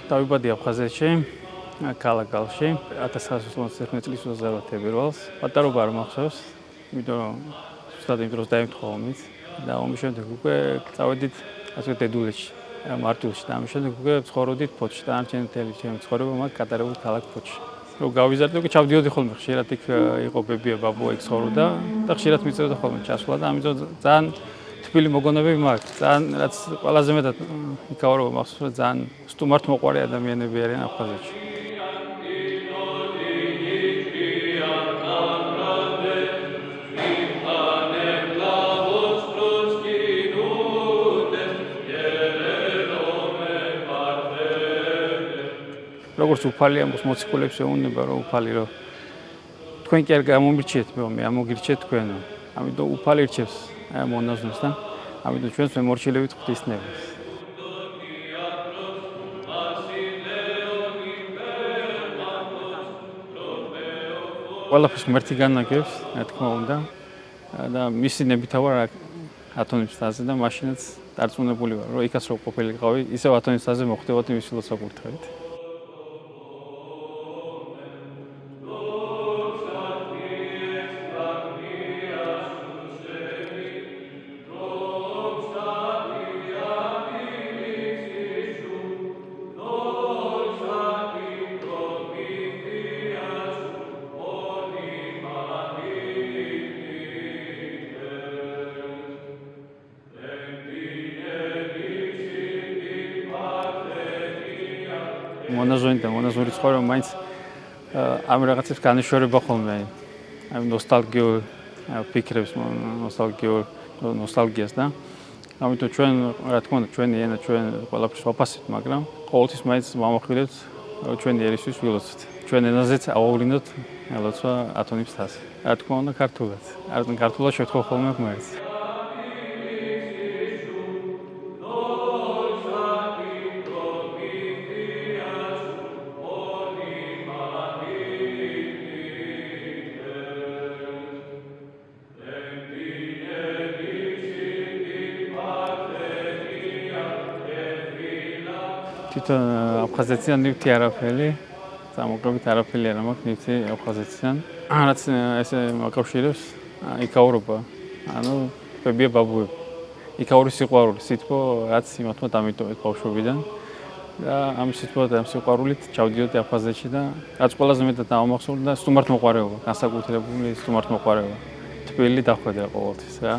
დავიბადი აფხაზეთში, ქალაქ გალში 1951 წლის 20 თებერვალს. პატარობა არ მახსოვს, იმიტომ რომ ზუსტად იმ დროს დაემთხვა ომიც და ომის შემდეგ უკვე წავედით ასე დედულეთში, მარტვილში და ამის შემდეგ უკვე ცხოვრობდით ფოთში. დანარჩენი მთელი ჩემი ცხოვრება მაქვს გატარებული ქალაქ ფოთში. რომ გავიზარდე, უკვე ჩავდიოდი ხოლმე ხშირად იქ იყო ბებია, ბაბუა იქ ცხოვრობდა და ხშირად მიწევდა ხოლმე ჩასვლა და ამიტომ ძალიან თბილი მოგონებები მაქვს. ძალიან რაც ყველაზე მეტად იქაურობა მახსოვს, რომ ძალიან სტუმართ მოყვარე ადამიანები არიან აფხაზეთში. როგორც უფალი ამბობს მოციქულებს ეუბნება, რომ უფალი რომ თქვენ კი არ გამომირჩიეთ, მე ამოგირჩიეთ თქვენო. ამიტომ უფალი რჩევს მონაზვნებს და ამიტომ ჩვენს მემორჩილებით ღვთისნებას. ყველაფერს ღმერთი განაგებს, რა თქმა უნდა, და მისი ნებითა ვარ ათონისთაზე და მაშინაც დარწმუნებული ვარ, რომ იქაც რო ყოფილიყავი, ისევ ათონისთაზე მოხვდებოდი მის ფილოსოფურთხებით. მონაზონი და მონაზური ცხოვრება მაინც ამ რაღაცებს განეშორება ხოლმე, აი ნოსტალგიურ ფიქრებს, ნოსტალგიას და ამიტომ ჩვენ რა თქმა უნდა ჩვენი ენა ჩვენ ყველაფერს ვაფასებთ, მაგრამ ყოველთვის მაინც ვამოხილებთ ჩვენი ერისთვის ვილოცოთ. ჩვენ ენაზეც ავავლინოთ ლოცვა ათონისთაზე. რა თქმა უნდა ქართულად. არამედ ქართულად შევთხოვ ხოლმე ღმერთს. თვითონ აფხაზეთიდან ნივთი არაფერი, სამოკლებით არაფერი არ მაქვს ნივთი აფხაზეთიდან. რაც ესე მაკავშირებს იქაურობა, ანუ ბებია ბაბუები. იქაური სიყვარული, სითბო, რაც იმათმა დამიტოვეთ ბავშვობიდან და ამ სითბო და ამ სიყვარულით ჩავდიოდი აფხაზეთში და რაც ყველაზე მეტად დავამახსოვრდა სტუმართ მოყვარეობა, განსაკუთრებული სტუმართ მოყვარეობა. თბილი დახვედრა ყოველთვის რა.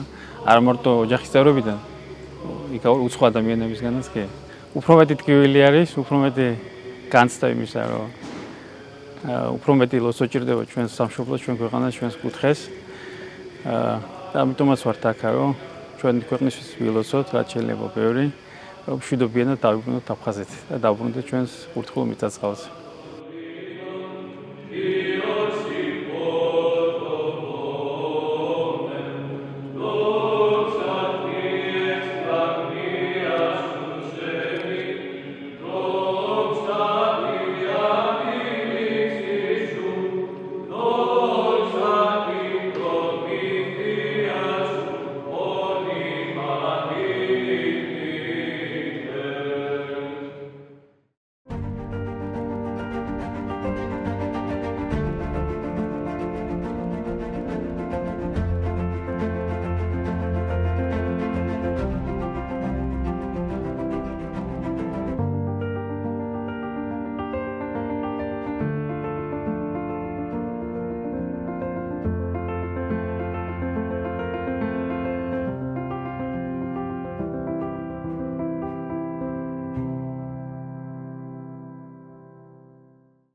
არა მარტო ოჯახის წევრებიდან, იქაური უცხო ადამიანებისგანაც კი. უფრო მეტი ტკივილი არის, უფრო მეტი განცდა იმისა, რომ უფრო მეტი ლოცვა ჭირდება ჩვენს სამშობლოს, ჩვენ ქვეყანას, ჩვენს კუთხეს. და ამიტომაც ვართ აქ, რომ ჩვენი ქვეყნისთვის ვილოცოთ, რაც შეიძლება ბევრი, რომ მშვიდობიანად დავიბრუნოთ აფხაზეთი და დავბრუნდეთ ჩვენს ურთულო მიწა-წყალზე.